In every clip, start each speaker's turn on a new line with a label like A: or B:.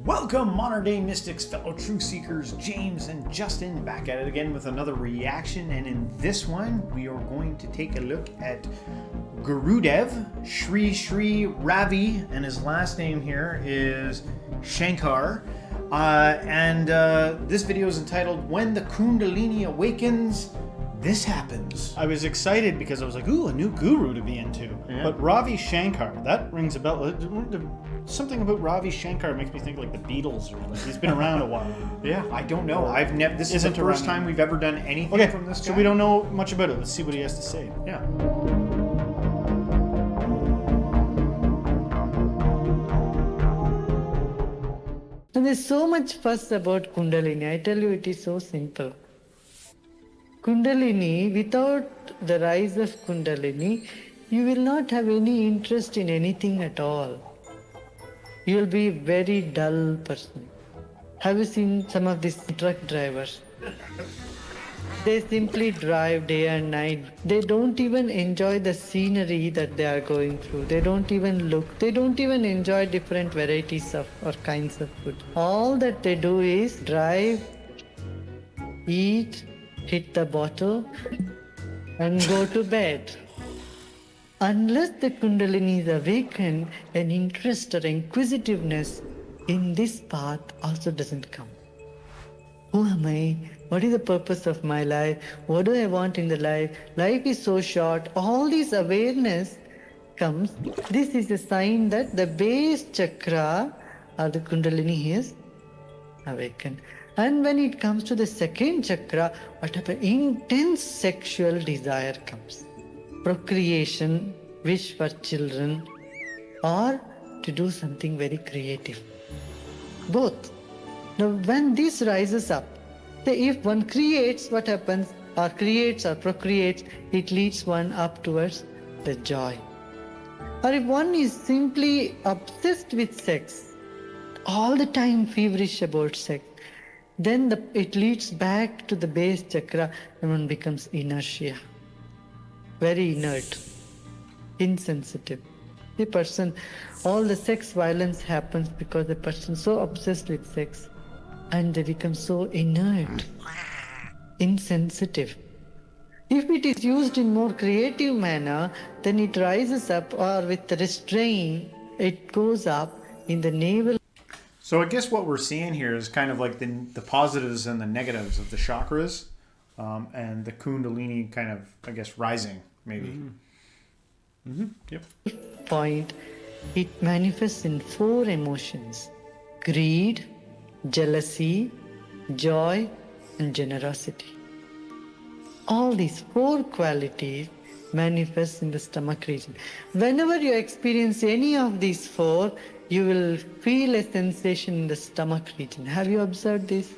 A: Welcome, modern day mystics, fellow truth seekers, James and Justin, back at it again with another reaction. And in this one, we are going to take a look at Gurudev, Sri Ravi, and his last name here is Shankar. This video is entitled, When the Kundalini Awakens, This Happens.
B: I was excited because I was like, ooh, a new guru to be into. Yeah. But Ravi Shankar, that rings a bell. Something about Ravi Shankar makes me think like the Beatles, or like he's been around a while.
A: Yeah, I don't know. I've never. This is the first time we've ever done anything from this guy.
B: So we don't know much about it. Let's see what he has to say.
A: Yeah.
C: And there's so much fuss about Kundalini. I tell you, it is so simple. Kundalini, without the rise of Kundalini, you will not have any interest in anything at all. You will be a very dull person. Have you seen some of these truck drivers? They simply drive day and night. They don't even enjoy the scenery that they are going through. They don't even look. They don't even enjoy different varieties of or kinds of food. All that they do is drive, eat, hit the bottle, and go to bed. Unless the Kundalini is awakened, an interest or inquisitiveness in this path also doesn't come. Who am I? What is the purpose of my life? What do I want in the life? Life is so short. All this awareness comes. This is a sign that the base chakra or the Kundalini is awakened. And when it comes to the second chakra, what happens? Intense sexual desire comes. Procreation, wish for children, or to do something very creative. Both. Now, when this rises up, if one creates, what happens? Or creates or procreates, it leads one up towards the joy. Or if one is simply obsessed with sex, all the time feverish about sex, then it leads back to the base chakra and one becomes inertia. Very inert, insensitive. The person, all the sex violence happens because the person is so obsessed with sex and they become so inert, insensitive. If it is used in more creative manner, then it rises up, or with the restraint, it goes up in the navel.
A: So I guess what we're seeing here is kind of like the positives and the negatives of the chakras, and the Kundalini kind of, I guess, rising, maybe. Yep.
C: Point, it manifests in 4 emotions: greed, jealousy, joy, and generosity. All these 4 qualities manifest in the stomach region. Whenever you experience any of these 4, you will feel a sensation in the stomach region. Have you observed this?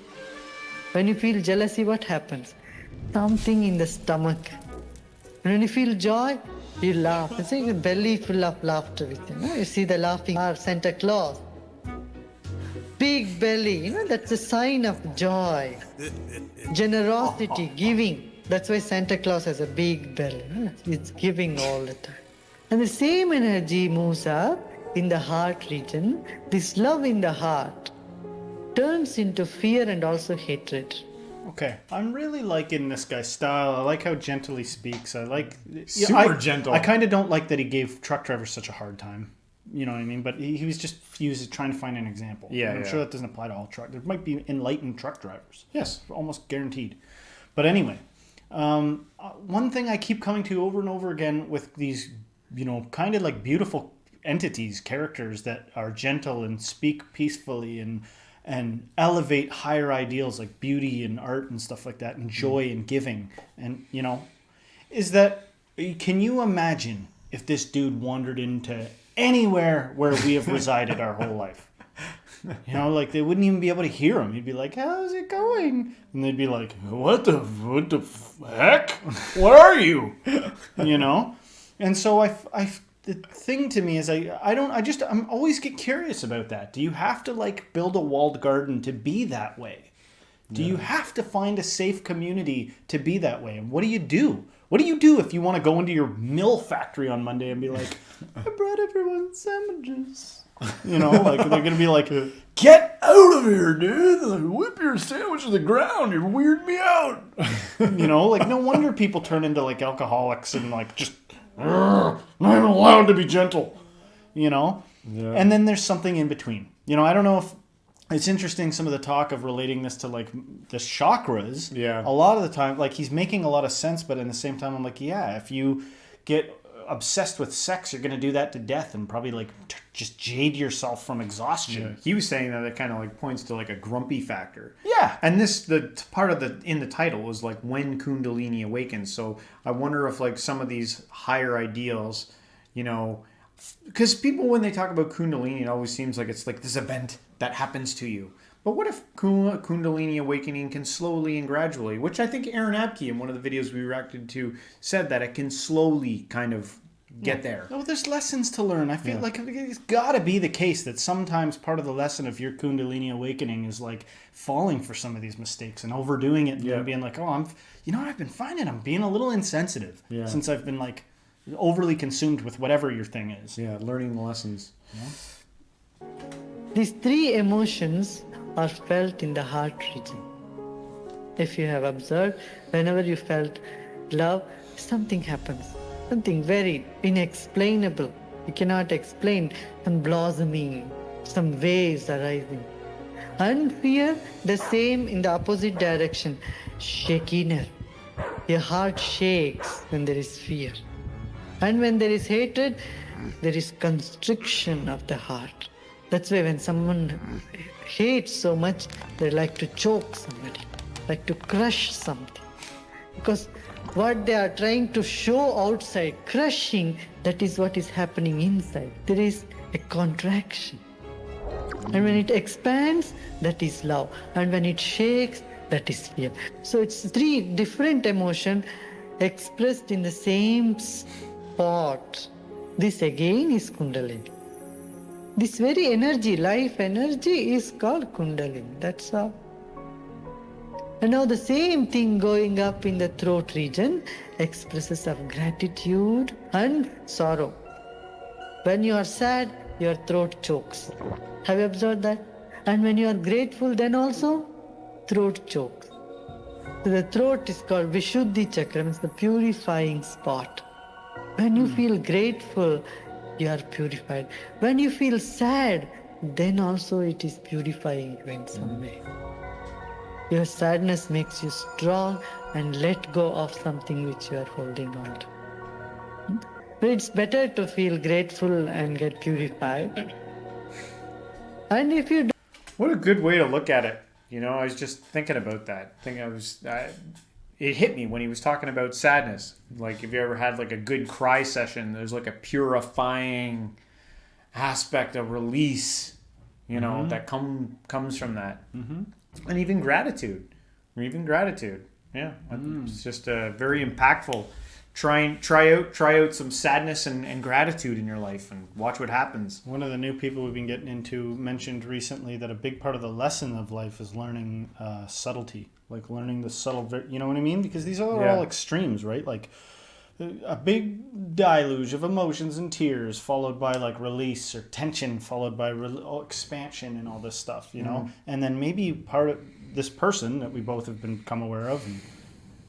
C: When you feel jealousy, what happens? Something in the stomach. And when you feel joy, you laugh. It's like a belly full of laughter with you. You see the laughing Santa Claus. Big belly, that's a sign of joy. Generosity, giving. That's why Santa Claus has a big belly. It's giving all the time. And the same energy moves up in the heart region. This love in the heart turns into fear and also hatred.
B: Okay, I'm really liking this guy's style. I like how gentle he speaks. I like
A: super gentle.
B: I kind of don't like that he gave truck drivers such a hard time. You know what I mean? But he was just trying to find an example.
A: Yeah,
B: I'm sure that doesn't apply to all truck. There might be enlightened truck drivers.
A: Yes,
B: almost guaranteed. But anyway, one thing I keep coming to over and over again with these, kind of like beautiful entities, characters that are gentle and speak peacefully and elevate higher ideals like beauty and art and stuff like that, and joy and giving, and is that, can you imagine if this dude wandered into anywhere where we have resided our whole life? Like they wouldn't even be able to hear him. He'd be like, "How's it going?" And they'd be like, what the heck? Where are you? And so the thing to me is I'm always get curious about that. Do you have to like build a walled garden to be that way? Do you have to find a safe community to be that way? And what do you do? What do you do if you want to go into your mill factory on Monday and be like, I brought everyone sandwiches? You know, like they're going to be like, get out of here, dude. Whip your sandwich to the ground. You're weirding me out. You know, like no wonder people turn into like alcoholics and like just, I'm allowed to be gentle, you know? Yeah. And then there's something in between. You know, I don't know if it's interesting, some of the talk of relating this to like the chakras. Yeah. A lot of the time, like he's making a lot of sense, but at the same time, I'm like, yeah, if you get obsessed with sex, you're going to do that to death and probably like just jade yourself from exhaustion.
A: Yeah. He was saying that it kind of like points to like a grumpy factor.
B: Yeah.
A: And the part of in the title was like when Kundalini Awakens. So I wonder if like some of these higher ideals, you know, because people, when they talk about Kundalini, it always seems like it's like this event that happens to you. But what if Kundalini Awakening can slowly and gradually, which I think Aaron Abke in one of the videos we reacted to said that it can slowly kind of get there.
B: Oh, there's lessons to learn. I feel like it's got to be the case that sometimes part of the lesson of your Kundalini Awakening is like falling for some of these mistakes and overdoing it and being like, oh, you know what I've been finding? I'm being a little insensitive since I've been like overly consumed with whatever your thing is.
A: Yeah, learning the lessons.
C: Yeah. These three emotions are felt in the heart region. If you have observed, whenever you felt love, something happens. Something very inexplainable. You cannot explain. Some blossoming, some waves arising. And fear, the same in the opposite direction. Shakiness. Your heart shakes when there is fear. And when there is hatred, there is constriction of the heart. That's why when someone hates so much, they like to choke somebody, like to crush something. Because what they are trying to show outside, crushing, that is what is happening inside. There is a contraction. And when it expands, that is love. And when it shakes, that is fear. So it's three different emotions expressed in the same spot. This again is Kundalini. This very energy, life energy, is called Kundalini. That's all. And now the same thing going up in the throat region expresses of gratitude and sorrow. When you are sad, your throat chokes. Have you observed that? And when you are grateful, then also throat chokes. So the throat is called Vishuddhi Chakra, means the purifying spot. When you feel grateful, you are purified. When you feel sad, then also it is purifying you in some way. Your sadness makes you strong and let go of something which you are holding on to. But it's better to feel grateful and get purified. And if you do...
A: What a good way to look at it. You know, I was just thinking about that. It hit me when he was talking about sadness. Like, if you ever had like a good cry session, there's like a purifying aspect of release, you know, that comes from that. Mm-hmm. And even gratitude. Yeah. It's just very impactful. Try out some sadness and gratitude in your life and watch what happens.
B: One of the new people we've been getting into mentioned recently that a big part of the lesson of life is learning subtlety, like learning the subtle, you know what I mean? Because these are all extremes, right? Like a big deluge of emotions and tears followed by like release, or tension followed by expansion and all this stuff, you know? And then maybe part of this person that we both have become aware of and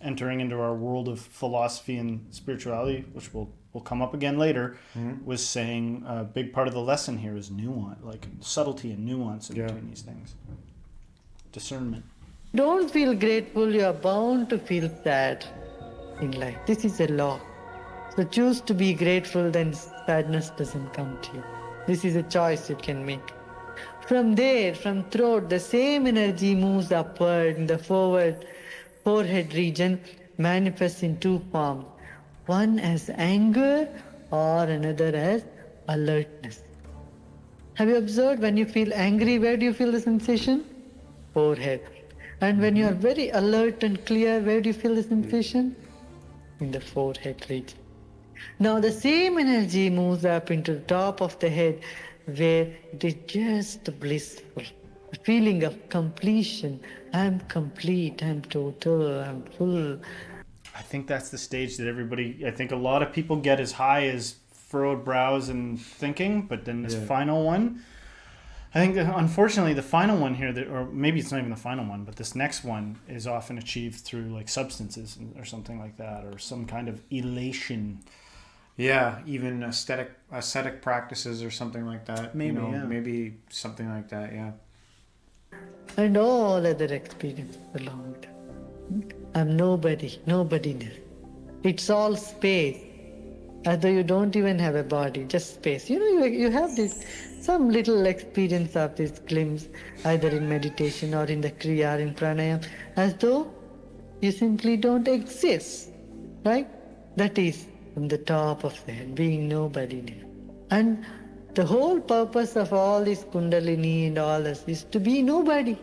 B: entering into our world of philosophy and spirituality, which will come up again later, was saying a big part of the lesson here is nuance, like subtlety and nuance in between these things. Discernment.
C: Don't feel grateful, you are bound to feel sad in life. This is a law. So choose to be grateful, then sadness doesn't come to you. This is a choice you can make. From there, from throat, the same energy moves upward in the forehead region, manifests in two forms. One as anger or another as alertness. Have you observed when you feel angry, where do you feel the sensation? Forehead. And when you are very alert and clear, where do you feel the sensation? In the forehead region. Now the same energy moves up into the top of the head, where it is just blissful. A feeling of completion. I'm complete, I'm total, I'm full.
B: I think that's the stage that I think a lot of people get as high as furrowed brows and thinking. But then this
A: Yeah.
B: final one, I think that unfortunately the final one here, or maybe it's not even the final one, but this next one is often achieved through like substances or something like that, or some kind of elation.
A: Yeah, even ascetic practices or something like that.
B: Maybe,
A: you know,
B: yeah.
A: maybe something like that. Yeah.
C: And all other experiences along with it. I'm nobody, nobodiness. It's all space. As though you don't even have a body, just space. You know, you have this, some little experience of this glimpse, either in meditation or in the Kriya or in Pranayam, as though you simply don't exist, right? That is from the top of the head, being nobody. And the whole purpose of all this Kundalini and all this is to be nobody.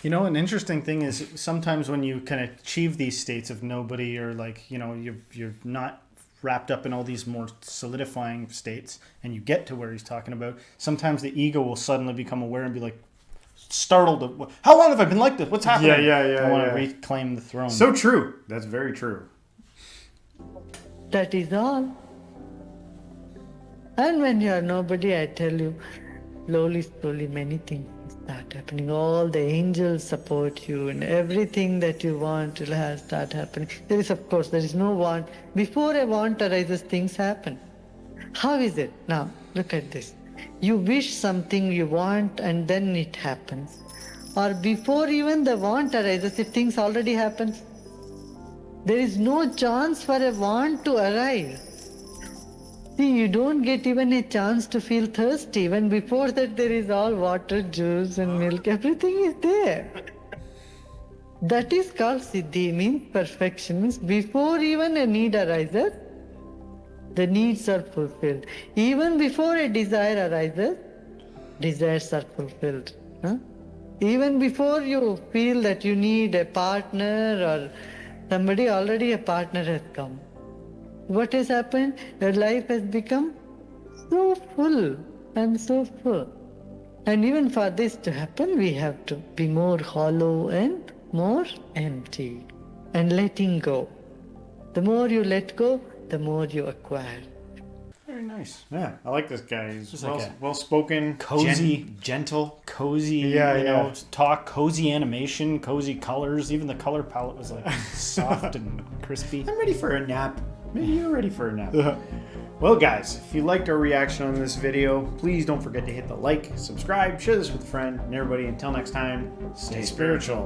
B: You know, an interesting thing is sometimes when you can achieve these states of nobody, or like, you know, you're not wrapped up in all these more solidifying states, and you get to where he's talking about, sometimes the ego will suddenly become aware and be like startled. How long have I been like this? What's happening?
A: Yeah,
B: I want to reclaim the throne.
A: So true. That's very true.
C: That is all. And when you are nobody, I tell you, slowly, many things start happening. All the angels support you, and everything that you want will start happening. There is no want. Before a want arises, things happen. How is it? Now, look at this. You wish something you want and then it happens. Or before even the want arises, if things already happen. There is no chance for a want to arise. See, you don't get even a chance to feel thirsty. Even before that, there is all water, juice and milk. Everything is there. That is called Siddhi, means perfection. Means before even a need arises, the needs are fulfilled. Even before a desire arises, desires are fulfilled. Huh? Even before you feel that you need a partner or somebody, already a partner has come. What has happened? Your life has become so full and so full. And even for this to happen, we have to be more hollow and more empty and letting go. The more you let go, the more you acquire.
B: Very nice.
A: Yeah, I like this guy. He's
B: Just like a
A: well spoken,
B: cozy-
A: gentle.
B: Cozy,
A: Yeah,
B: you
A: yeah.
B: know, talk, cozy animation, cozy colors. Even the color palette was like soft and crispy.
A: I'm ready for a nap. Maybe you're ready for a nap. Well, guys, if you liked our reaction on this video, please don't forget to hit the like, subscribe, share this with a friend, and everybody. Until next time, stay spiritual.